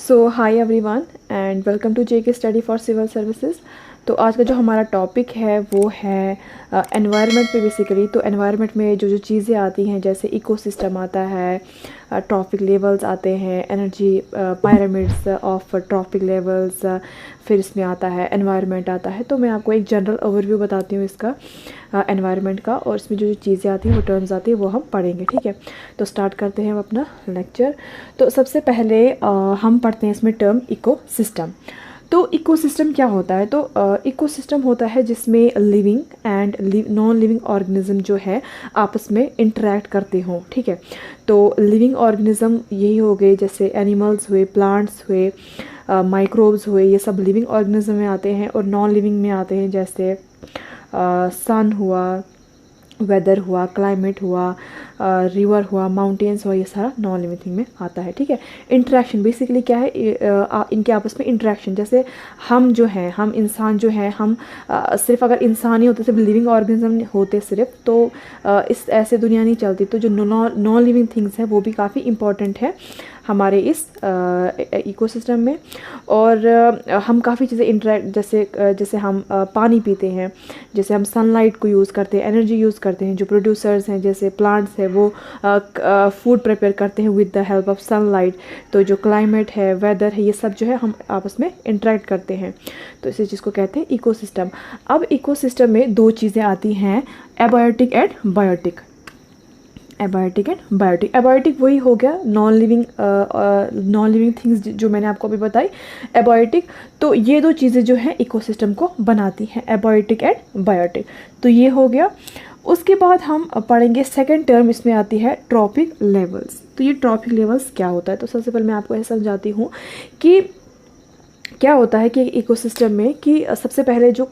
So hi everyone and welcome to JK study for civil services. तो आज का जो हमारा टॉपिक है वो है एनवायरनमेंट पे बेसिकली। तो एनवायरनमेंट में जो जो चीज़ें आती हैं जैसे इकोसिस्टम आता है, ट्रॉपिक लेवल्स आते हैं, energy pyramids of trophic levels, फिर इसमें आता है एनवायरनमेंट आता है। तो मैं आपको एक जनरल ओवरव्यू बताती हूँ इसका एनवायरनमेंट का, और इसमें जो जो चीज़ें आती हैं वो टर्म्स आती है वो हम पढ़ेंगे। ठीक है, तो स्टार्ट करते हैं हम अपना लेक्चर। तो सबसे पहले हम पढ़ते हैं इसमें टर्म इकोसिस्टम। तो इकोसिस्टम क्या होता है? तो इकोसिस्टम होता है जिसमें living and non living organism जो है आपस में इंटरेक्ट करते हों। ठीक है, तो लिविंग ऑर्गेनिज्म यही हो गए, जैसे एनिमल्स हुए, प्लांट्स हुए, माइक्रोब्स हुए, ये सब लिविंग ऑर्गेनिज्म में आते हैं। और नॉन लिविंग में आते हैं जैसे सन हुआ, वेदर हुआ, क्लाइमेट हुआ, रिवर हुआ, माउंटेन्स हुआ, ये सारा नॉन लिविंग थिंग में आता है। ठीक है, इंटरेक्शन बेसिकली क्या है, इनके आपस में इंटरेक्शन। जैसे हम जो हैं, हम इंसान जो हैं, हम सिर्फ अगर इंसान ही होते, सिर्फ लिविंग ऑर्गेनिज्म होते सिर्फ, तो इस ऐसे दुनिया नहीं चलती। तो जो नॉन लिविंग थिंग्स हैं वो भी काफ़ी इंपॉर्टेंट है हमारे इस इकोसिस्टम में। और हम काफ़ी चीज़ें इंटरेक्ट, जैसे हम पानी पीते हैं, जैसे हम सनलाइट को यूज़ करते हैं, एनर्जी यूज़ करते हैं। जो प्रोड्यूसर्स हैं जैसे प्लांट्स हैं वो फूड प्रिपेयर करते हैं with the help of sunlight. तो जो क्लाइमेट है, वेदर है, ये सब जो है हम आपस में इंटरेक्ट करते हैं। तो इसी चीज़ को कहते हैं इकोसिस्टम। अब इकोसिस्टम में दो चीज़ें आती हैं, abiotic and biotic. Abiotic and biotic. Abiotic वही हो गया नॉन लिविंग थिंग्स जो मैंने आपको अभी बताई, एबायोटिक। तो ये दो चीज़ें जो हैं इकोसिस्टम को बनाती हैं, एबायोटिक एंड बायोटिक। तो ये हो गया। उसके बाद हम पढ़ेंगे सेकेंड टर्म, इसमें आती है ट्रॉपिक लेवल्स। तो ये ट्रॉपिक लेवल्स क्या होता है? तो सबसे पहले मैं आपको ऐसा समझाती हूँ कि क्या होता है कि इकोसिस्टम में कि सबसे पहले जो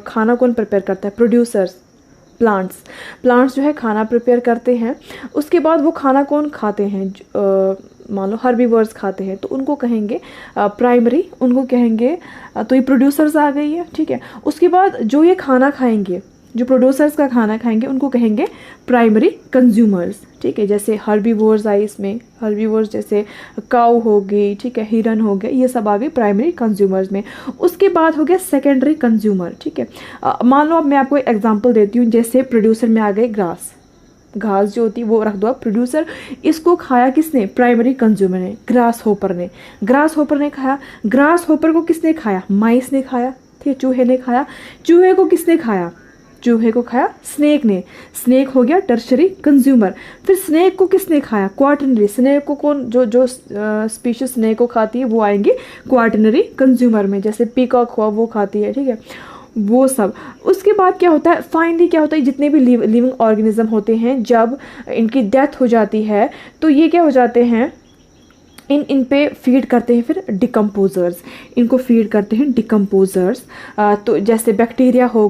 खाना कौन प्रिपेयर करता है? प्रोड्यूसर्स, प्लांट्स जो है खाना प्रिपेयर करते हैं। उसके बाद वो खाना कौन खाते हैं? मान लो हर्बीवर्स खाते हैं, तो उनको कहेंगे प्राइमरी, उनको कहेंगे तो ये प्रोड्यूसर्स आ गई है। ठीक है, उसके बाद जो ये खाना खाएंगे, जो प्रोड्यूसर्स का खाना खाएंगे, उनको कहेंगे प्राइमरी कंज्यूमर्स। ठीक है, जैसे हर्बीवोर्स आई इसमें, हर्बीवोर्स जैसे काऊ हो गई, ठीक है, हिरन हो गया, ये सब आ गए प्राइमरी कंज्यूमर्स में। उसके बाद हो गया सेकेंडरी कंज्यूमर। ठीक है, मान लो अब मैं आपको एक एग्जांपल देती हूँ, जैसे प्रोड्यूसर में आ गए घास जो होती है वो रख दो आप प्रोड्यूसर। इसको खाया किसने? प्राइमरी कंज्यूमर ने, ग्रास होपर ने खाया। ग्रास होपर को किसने खाया? माइस ने खाया। ठीक है, चूहे ने खाया। चूहे को किसने खाया? चूहे को खाया स्नेक ने। स्नेक हो गया टर्शरी कंज्यूमर। फिर स्नेक को किसने खाया? क्वाटरनरी। स्नेक को कौन, जो स्पीशीज स्नेक को खाती है वो आएंगे क्वाटरनरी कंज्यूमर में, जैसे पीकॉक हुआ वो खाती है। ठीक है, वो सब। उसके बाद क्या होता है, फाइनली क्या होता है, जितने भी लिविंग ऑर्गेनिज्म होते हैं जब इनकी डेथ हो जाती है तो ये क्या हो जाते हैं, इन पे फीड करते हैं फिर डिकम्पोजर्स, इनको फीड करते हैं डिकम्पोजर्स। तो जैसे बैक्टीरिया हो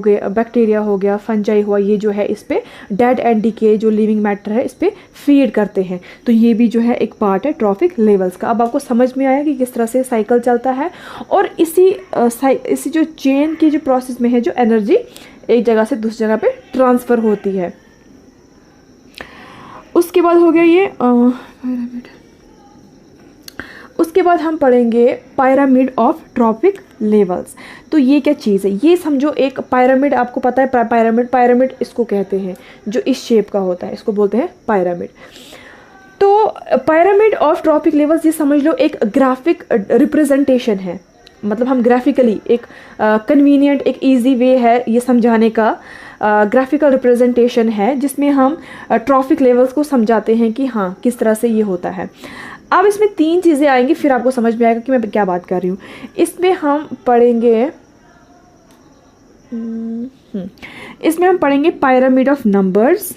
गया, फंजाई हुआ, ये जो है इस पे डेड एंड डिके जो लिविंग मैटर है इस पे फीड करते हैं। तो ये भी जो है एक पार्ट है ट्रॉपिक लेवल्स का। अब आपको समझ में आया कि किस तरह से साइकिल चलता है, और इसी जो चेन की जो प्रोसेस में है जो एनर्जी एक जगह से दूसरी जगह पे ट्रांसफ़र होती है। उसके बाद हो गया ये उसके बाद हम पढ़ेंगे पिरामिड ऑफ ट्रॉपिक लेवल्स। तो ये क्या चीज़ है? ये समझो एक पिरामिड, आपको पता है पिरामिड इसको कहते हैं जो इस शेप का होता है, इसको बोलते हैं पिरामिड। तो पिरामिड ऑफ ट्रॉपिक लेवल्स ये समझ लो एक ग्राफिक रिप्रेजेंटेशन है। मतलब हम ग्राफिकली एक कन्वीनियंट, एक ईजी वे है ये समझाने का, ग्राफिकल रिप्रेजेंटेशन है जिसमें हम ट्रॉपिक लेवल्स को समझाते हैं कि हाँ किस तरह से ये होता है। अब इसमें तीन चीज़ें आएंगी, फिर आपको समझ में आएगा कि मैं क्या बात कर रही हूँ। इसमें हम पढ़ेंगे पिरामिड ऑफ नंबर्स,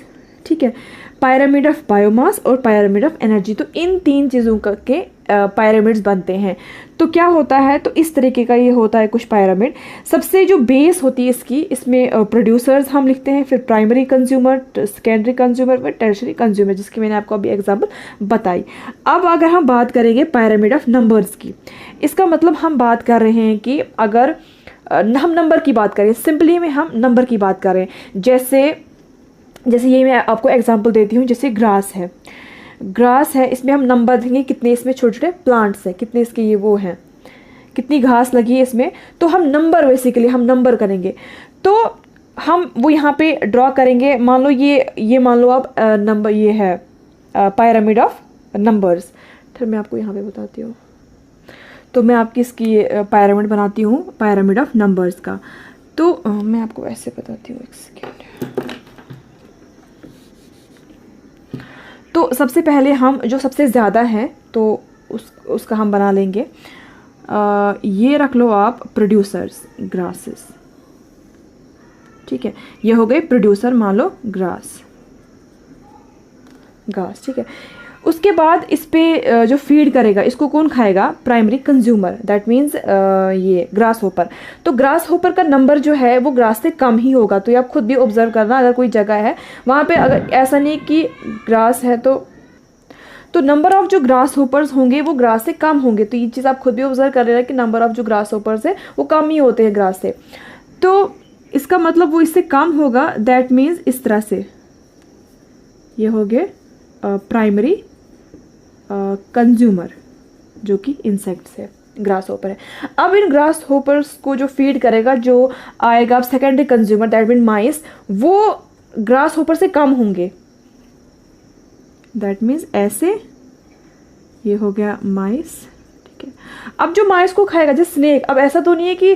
ठीक है, पिरामिड ऑफ बायोमास और पिरामिड ऑफ एनर्जी। तो इन तीन चीज़ों के पिरामिड्स बनते हैं। तो क्या होता है, तो इस तरीके का ये होता है कुछ पिरामिड। सबसे जो बेस होती है इसकी, इसमें प्रोड्यूसर्स हम लिखते हैं, फिर प्राइमरी कंज्यूमर, सेकेंडरी कंज्यूमर, फिर टर्शरी कंज्यूमर, जिसकी मैंने आपको अभी एग्जांपल बताई। अब अगर हम बात करेंगे पिरामिड ऑफ नंबर्स की, इसका मतलब हम बात कर रहे हैं कि अगर हम नंबर की बात करें, सिंपली में हम नंबर की बात करें, जैसे ये मैं आपको एग्जांपल देती हूँ, जैसे ग्रास है। ग्रास है, इसमें हम नंबर देंगे कितने इसमें छोटे छोटे प्लांट्स हैं, कितने इसके ये वो हैं, कितनी घास लगी है इसमें, तो हम नंबर बेसिकली हम नंबर करेंगे। तो हम वो यहाँ पे ड्रॉ करेंगे। मान लो ये मान लो आप नंबर ये है पायरामिड ऑफ नंबर्स। फिर मैं आपको यहाँ पे बताती हूँ। तो मैं आपकी इसकी पायरामिड बनाती हूँ, पायरामिड ऑफ नंबर्स का। तो मैं आपको ऐसे बताती हूँ, एक सेकेंड। तो सबसे पहले हम जो सबसे ज़्यादा हैं तो उसका हम बना लेंगे। ये रख लो आप प्रोड्यूसर्स ग्रासेस, ठीक है। ये हो गए प्रोड्यूसर, मान लो घास, ठीक है। उसके बाद इस पे जो फीड करेगा इसको कौन खाएगा? प्राइमरी कंज्यूमर, दैट मीन्स ये ग्रास होपर। तो ग्रास होपर का नंबर जो है वो ग्रास से कम ही होगा। तो ये आप खुद भी ऑब्जर्व करना, अगर कोई जगह है वहाँ पे अगर ऐसा नहीं कि ग्रास है तो नंबर ऑफ जो ग्रास होपर्स होंगे वो ग्रास से कम होंगे। तो ये चीज़ आप खुद भी ऑब्जर्व कर लेना कि नंबर ऑफ जो ग्रास होपर्स है वो कम ही होते हैं ग्रास से। तो इसका मतलब वो इससे कम होगा, दैट मीन्स इस तरह से ये हो गए प्राइमरी कंज्यूमर जो कि इंसेक्ट्स है, ग्रास होपर है। अब इन ग्रास होपर्स को जो फीड करेगा, जो आएगा अब सेकेंडरी कंज्यूमर, दैट मीन माइस, वो ग्रास होपर से कम होंगे। दैट मीन्स ऐसे ये हो गया माइस, ठीक है। अब जो माइस को खाएगा जैसे स्नेक, अब ऐसा तो नहीं है कि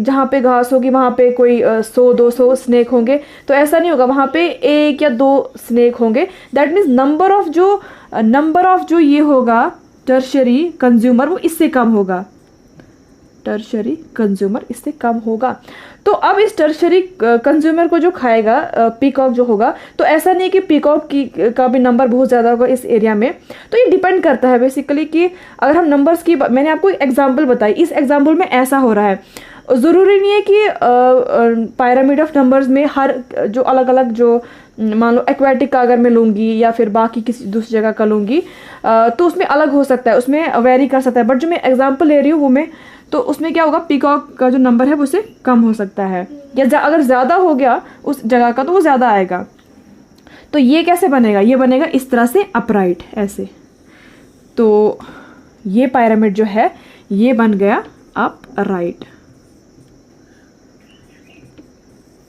जहाँ पे घास होगी वहाँ पे कोई 100-200 स्नेक होंगे, तो ऐसा नहीं होगा। वहाँ पे 1 या 2 स्नेक होंगे। दैट मीन्स नंबर ऑफ जो ये होगा टर्शरी कंज्यूमर वो इससे कम होगा, टर्शरी कंज्यूमर इससे कम होगा। तो अब इस टर्शरी कंज्यूमर को जो खाएगा पीकॉक जो होगा, तो ऐसा नहीं कि पीकॉक का भी नंबर बहुत ज़्यादा होगा इस एरिया में। तो ये डिपेंड करता है बेसिकली कि अगर हम नंबर्स की, मैंने आपको एग्जांपल बताई, इस एग्जांपल में ऐसा हो रहा है। ज़रूरी नहीं है कि पायरामिड ऑफ नंबर्स में हर जो अलग अलग जो मान लो एक्वेटिक का अगर मैं लूँगी या फिर बाकी किसी दूसरी जगह का लूँगी तो उसमें अलग हो सकता है, उसमें वेरी कर सकता है। बट जो मैं एग्जांपल ले रही हूँ वो मैं, तो उसमें क्या होगा, पीकॉक का जो नंबर है वो उससे कम हो सकता है, या अगर ज़्यादा हो गया उस जगह का तो वो ज़्यादा आएगा। तो ये कैसे बनेगा? ये बनेगा इस तरह से अपराइट ऐसे। तो ये पायरामिड जो है ये बन गया अपराइट,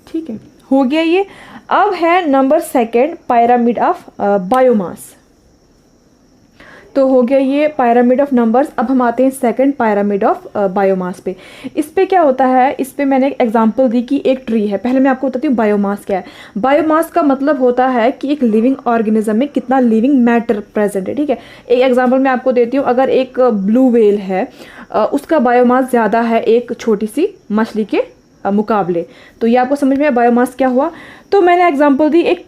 ठीक है, हो गया ये। अब है number second pyramid of biomass. तो हो गया ये पायरामिड ऑफ नंबर्स। अब हम आते हैं सेकंड पायरामिड ऑफ बायोमास पे। इस पे क्या होता है, इस पे मैंने एक एग्जांपल दी कि एक ट्री है। पहले मैं आपको बताती हूँ बायोमास क्या है। बायोमास का मतलब होता है कि एक लिविंग ऑर्गेनिज्म में कितना लिविंग मैटर प्रेजेंट है, ठीक है। एक एग्जांपल मैं आपको देती हूँ, अगर एक ब्लू व्हेल है उसका बायोमास ज़्यादा है एक छोटी सी मछली के मुकाबले। तो ये आपको समझ में बायोमास क्या हुआ। तो मैंने एग्जांपल दी, एक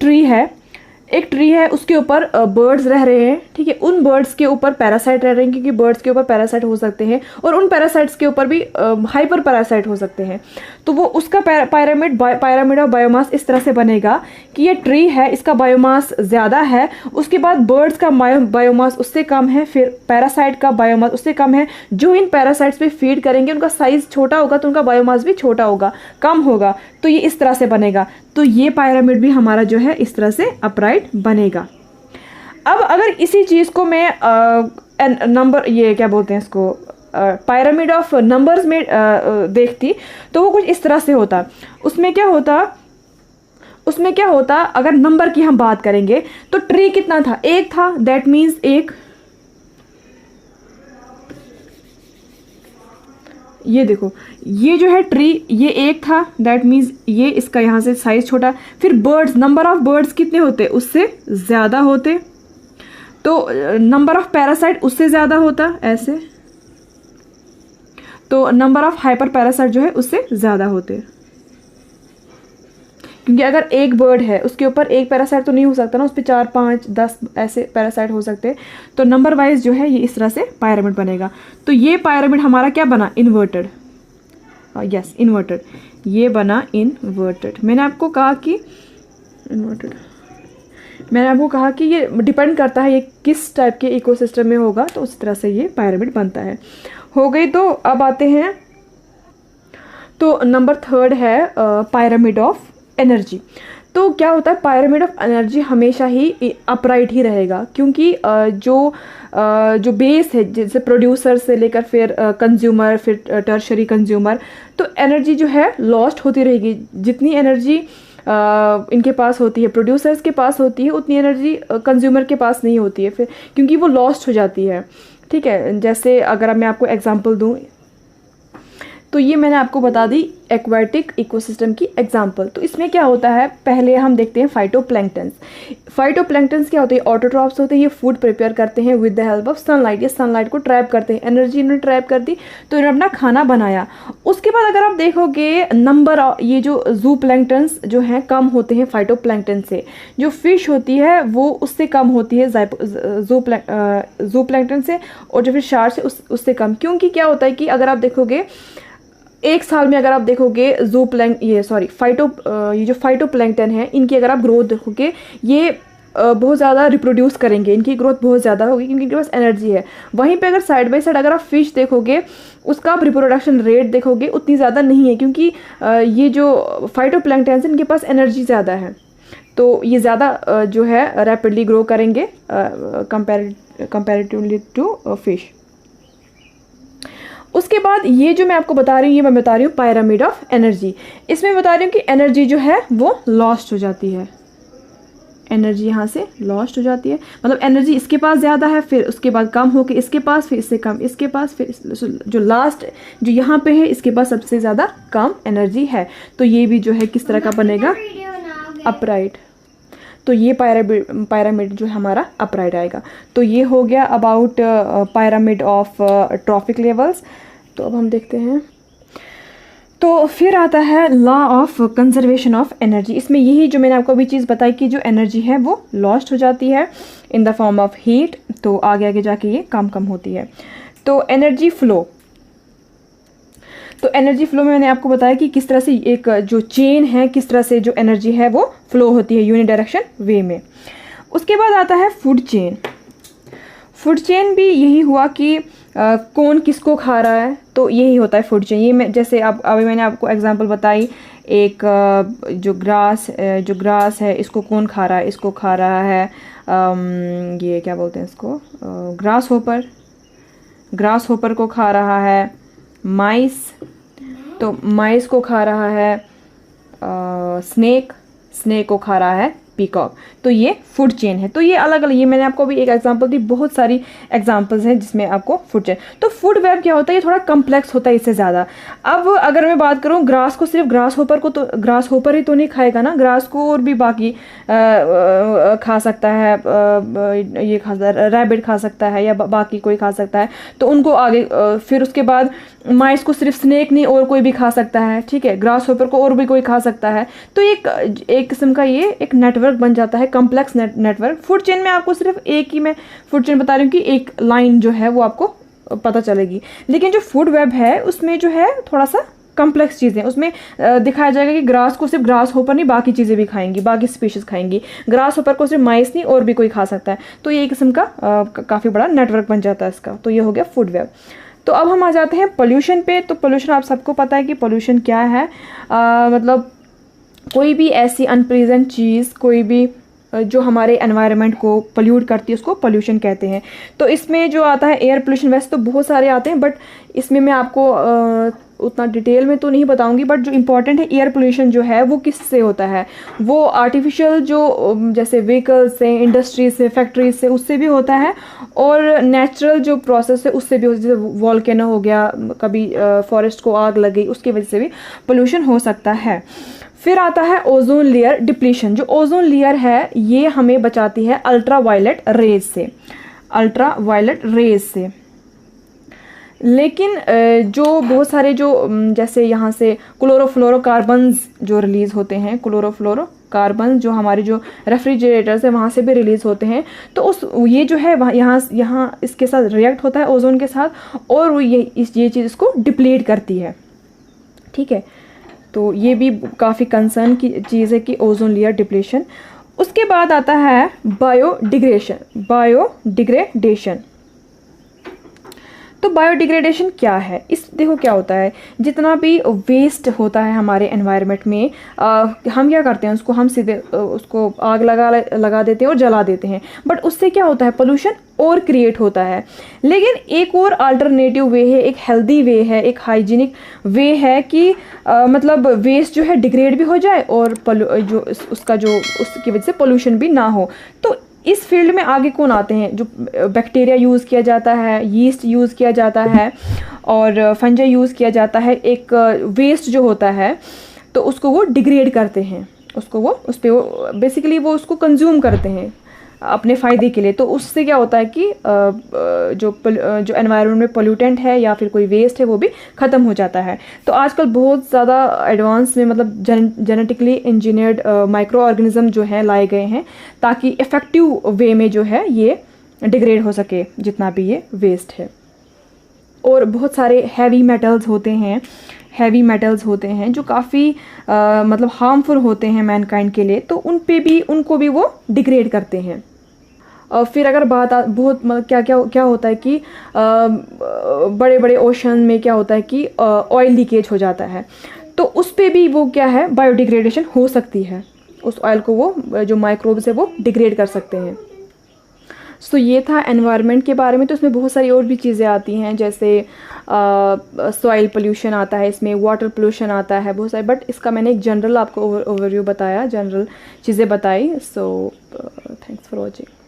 ट्री है उसके ऊपर बर्ड्स रह रहे हैं, ठीक है। उन बर्ड्स के ऊपर पैरासाइट रह रहे हैं, क्योंकि बर्ड्स के ऊपर पैरासाइट हो सकते हैं और उन पैरासाइट्स के ऊपर भी हाइपर पैरासाइट हो सकते हैं। तो वो उसका पायरामिड ऑफ बायोमास इस तरह से बनेगा कि ये ट्री है, इसका बायोमास ज़्यादा है, उसके बाद बर्ड्स का बायोमास उससे कम है, फिर पैरासाइट का बायोमास उससे कम है। जो इन पैरासाइट्स पे फीड करेंगे उनका साइज छोटा होगा तो उनका बायोमास भी छोटा होगा, कम होगा। तो ये इस तरह से बनेगा। तो ये पायरामिड भी हमारा जो है इस तरह से अपराइट बनेगा। अब अगर इसी चीज़ को मैं नंबर ये क्या बोलते हैं इसको पायरामिड ऑफ नंबर्स में देखती तो वो कुछ इस तरह से होता। उसमें क्या होता अगर नंबर की हम बात करेंगे तो ट्री कितना था? एक था, दैट मीन्स एक। ये देखो, ये जो है ट्री ये एक था, दैट मीन्स ये इसका यहाँ से साइज छोटा। फिर बर्ड्स, नंबर ऑफ बर्ड्स कितने होते? उससे ज़्यादा होते। तो नंबर ऑफ पैरासाइट उससे ज़्यादा होता ऐसे। तो नंबर ऑफ हाइपर पैरासाइट जो है उससे ज़्यादा होते, क्योंकि अगर एक बर्ड है उसके ऊपर एक पैरासाइट तो नहीं हो सकता ना, उस पर 4, 5, 10 ऐसे पैरासाइट हो सकते हैं। तो नंबर वाइज जो है ये इस तरह से पायरामिड बनेगा। तो ये पायरामिड हमारा क्या बना? इन्वर्टेड। Yes, inverted. ये बना इन्वर्टेड। मैंने आपको कहा कि ये डिपेंड करता है ये किस टाइप के इकोसिस्टम में होगा, तो उस तरह से ये पायरामिड बनता है। हो गई। तो अब आते हैं, तो नंबर थर्ड है पायरामिड ऑफ एनर्जी। तो क्या होता है, पायरामिड ऑफ एनर्जी हमेशा ही अपराइट ही रहेगा, क्योंकि जो बेस है, जैसे प्रोड्यूसर से लेकर फिर कंज्यूमर, फिर टर्शरी कंज्यूमर, तो एनर्जी जो है लॉस्ट होती रहेगी। जितनी एनर्जी इनके पास होती है, प्रोड्यूसर्स के पास होती है, उतनी एनर्जी कंज्यूमर के पास नहीं होती है फिर, क्योंकि वो लॉस्ट हो जाती है। ठीक है, जैसे अगर मैं आपको एग्जांपल दूं, तो ये मैंने आपको बता दी एक्वाटिक इकोसिस्टम की एग्जांपल। तो इसमें क्या होता है, पहले हम देखते हैं फाइटोप्लैंक्टन्स। फाइटोप्लैंक्टन्स क्या होते हैं, ऑटोट्रॉफ्स होते हैं। ये फूड प्रिपेयर करते हैं with the help of sunlight. ये सनलाइट को ट्रैप करते हैं, एनर्जी इन्होंने ट्रैप कर दी, तो इन्होंने अपना खाना बनाया। उसके बाद अगर आप देखोगे नंबर, ये जो जू प्लैंक्टन्स जो हैं कम होते हैं फाइटोप्लैंक्टन से। जो फिश होती है वो उससे कम होती है जू प्लैंक्टन से, और जो फिर शार्क से उससे कम। क्योंकि क्या होता है कि अगर आप देखोगे एक साल में, अगर आप देखोगे ये जो फाइटोप्लैंक्टन है, इनकी अगर आप ग्रोथ देखोगे, ये बहुत ज़्यादा रिप्रोड्यूस करेंगे, इनकी ग्रोथ बहुत ज़्यादा होगी, क्योंकि इनके पास एनर्जी है। वहीं पे अगर साइड बाय साइड अगर आप फिश देखोगे, उसका आप रिप्रोडक्शन रेट देखोगे, उतनी ज़्यादा नहीं है, क्योंकि ये जो फाइटोप्लैंक्टन है इनके पास एनर्जी ज़्यादा है, तो ये ज़्यादा जो है रैपिडली ग्रो करेंगे कंपैरेटिवली टू फिश। उसके बाद ये जो मैं आपको बता रही हूँ, ये मैं बता रही हूँ पायरामिड ऑफ एनर्जी। इसमें बता रही हूँ कि एनर्जी जो है वो लॉस्ट हो जाती है, एनर्जी यहाँ से लॉस्ट हो जाती है, मतलब एनर्जी इसके पास ज़्यादा है, फिर उसके बाद कम होकर इसके पास, फिर इससे कम इसके पास, फिर जो लास्ट जो यहाँ पे है इसके पास सबसे ज़्यादा कम एनर्जी है। तो ये भी जो है किस तरह का बनेगा, अपराइट। तो ये पायरामिड जो हमारा अपराइट आएगा। तो ये हो गया about pyramid of trophic levels. तो अब हम देखते हैं, तो फिर आता है law of conservation of energy. इसमें यही जो मैंने आपको अभी चीज़ बताई कि जो एनर्जी है वो लॉस्ट हो जाती है in the form of heat, तो आगे आगे जाके ये कम होती है। तो एनर्जी फ्लो, तो एनर्जी फ्लो में मैंने आपको बताया कि किस तरह से एक जो चेन है, किस तरह से जो एनर्जी है वो फ्लो होती है यूनिडायरेक्शन वे में। उसके बाद आता है फूड चेन। फूड चेन भी यही हुआ कि कौन किसको खा रहा है, तो यही होता है फूड चेन। ये मैं जैसे अभी मैंने आपको एग्जांपल बताई, एक जो ग्रास है, इसको कौन खा रहा है, इसको खा रहा है ये क्या बोलते हैं इसको, ग्रास होपर को खा रहा है माइस, तो माइस को खा रहा है स्नेक को खा रहा है पीकॉक। तो ये फूड चेन है। तो ये अलग अलग, ये मैंने आपको अभी एक एग्जांपल दी, बहुत सारी एग्जांपल्स हैं जिसमें आपको फूड चेन। तो फूड वेब क्या होता है, ये थोड़ा कम्प्लेक्स होता है इससे ज़्यादा। अब अगर मैं बात करूँ ग्रास को, सिर्फ ग्रास होपर ही तो नहीं खाएगा ना, ग्रास को और भी बाकी खा सकता है, ये रैबिट खा सकता है या बाकी कोई खा सकता है। तो उनको आगे फिर उसके बाद माइस को सिर्फ स्नेक नहीं और कोई भी खा सकता है, ठीक है, ग्रास होपर को और भी कोई खा सकता है। तो एक किस्म का ये एक नेटवर्क बन जाता है, कम्प्लेक्स नेटवर्क। फूड चेन में आपको सिर्फ एक ही मैं फूड चेन बता रही हूँ कि एक लाइन जो है वो आपको पता चलेगी, लेकिन जो फूड वेब है उसमें जो है थोड़ा सा कम्प्लेक्स चीज़ें, उसमें दिखाया जाएगा कि ग्रास को सिर्फ ग्रास होपर नहीं बाकी चीज़ें भी खाएंगी, बाकी स्पीशीज खाएंगी, ग्रास होपर को सिर्फ माइस नहीं और भी कोई खा सकता है। तो ये एक किस्म का काफ़ी बड़ा नेटवर्क बन जाता है इसका। तो ये हो गया फूड वेब। तो अब हम आ जाते हैं पोल्यूशन पे। तो पोल्यूशन आप सबको पता है कि पोल्यूशन क्या है, मतलब कोई भी ऐसी अनप्लीजेंट चीज़, कोई भी जो हमारे एनवायरनमेंट को पोल्यूट करती है उसको पोल्यूशन कहते हैं। तो इसमें जो आता है एयर पोल्यूशन, वैसे तो बहुत सारे आते हैं, बट इसमें मैं आपको उतना डिटेल में तो नहीं बताऊंगी, बट जो इम्पॉर्टेंट है एयर पोल्यूशन जो है वो किससे होता है, वो आर्टिफिशियल जो जैसे व्हीकल्स से, इंडस्ट्रीज से, फैक्ट्रीज से, उससे भी होता है, और नेचुरल जो प्रोसेस है उससे भी, जैसे वॉल्केनो हो गया, कभी फॉरेस्ट को आग लग गई, उसकी वजह से भी पोल्यूशन हो सकता है। फिर आता है ओजोन लेयर डिप्लीशन। जो ओजोन लेयर है ये हमें बचाती है अल्ट्रा वायलेट रेज से, लेकिन जो बहुत सारे जो जैसे यहाँ से क्लोरोफ्लोरोकार्बन्स जो रिलीज़ होते हैं, क्लोरोफ्लोरोकार्बन जो हमारे जो रेफ्रिजरेटर्स है वहाँ से भी रिलीज़ होते हैं, तो ये जो है यहाँ इसके साथ रिएक्ट होता है ओजोन के साथ, और ये चीज़ इसको डिप्लीट करती है, ठीक है। तो ये भी काफ़ी कंसर्न की चीज़ है कि ओजोन लेयर डिप्लीशन। उसके बाद आता है बायोडिग्रेडेशन। तो बायोडिग्रेडेशन क्या है? इस देखो क्या होता है, जितना भी वेस्ट होता है हमारे एनवायरनमेंट में, हम क्या करते हैं, उसको हम सीधे उसको आग लगा देते हैं और जला देते हैं, बट उससे क्या होता है, पोल्यूशन और क्रिएट होता है। लेकिन एक और अल्टरनेटिव वे है, एक हेल्दी वे है, एक हाइजीनिक वे है कि मतलब वेस्ट जो है डिग्रेड भी हो जाए और उसकी वजह से पोल्यूशन भी ना हो। तो इस फील्ड में आगे कौन आते हैं? जो बैक्टीरिया यूज़ किया जाता है, यीस्ट यूज़ किया जाता है और फंजाई यूज़ किया जाता है। एक वेस्ट जो होता है तो उसको वो डिग्रेड करते हैं, वो बेसिकली वो उसको कंज्यूम करते हैं अपने फ़ायदे के लिए। तो उससे क्या होता है कि जो एनवायरनमेंट में पोल्यूटेंट है या फिर कोई वेस्ट है वो भी ख़त्म हो जाता है। तो आजकल बहुत ज़्यादा एडवांस में मतलब जेनेटिकली इंजीनियर्ड माइक्रो ऑर्गेनिज्म जो है लाए गए हैं ताकि इफ़ेक्टिव वे में जो है ये डिग्रेड हो सके जितना भी ये वेस्ट है। और बहुत सारे हैवी मेटल्स होते हैं जो काफ़ी मतलब हार्मफुल होते हैं मैनकाइंड के लिए, तो उनको भी वो डिग्रेड करते हैं। फिर अगर बहुत मतलब क्या होता है कि बड़े बड़े ओशन में क्या होता है कि ऑयल लीकेज हो जाता है, तो उस पे भी वो क्या है, बायोडिग्रेडेशन हो सकती है। उस ऑयल को वो जो माइक्रोब्स है वो डिग्रेड कर सकते हैं। सो ये था एनवायरनमेंट के बारे में। तो इसमें बहुत सारी और भी चीज़ें आती हैं, जैसे सॉइल पोल्यूशन आता है, इसमें वाटर पोल्यूशन आता है, बहुत सारे, बट इसका मैंने एक जनरल आपको ओवरव्यू बताया, जनरल चीज़ें बताई। So thanks for watching.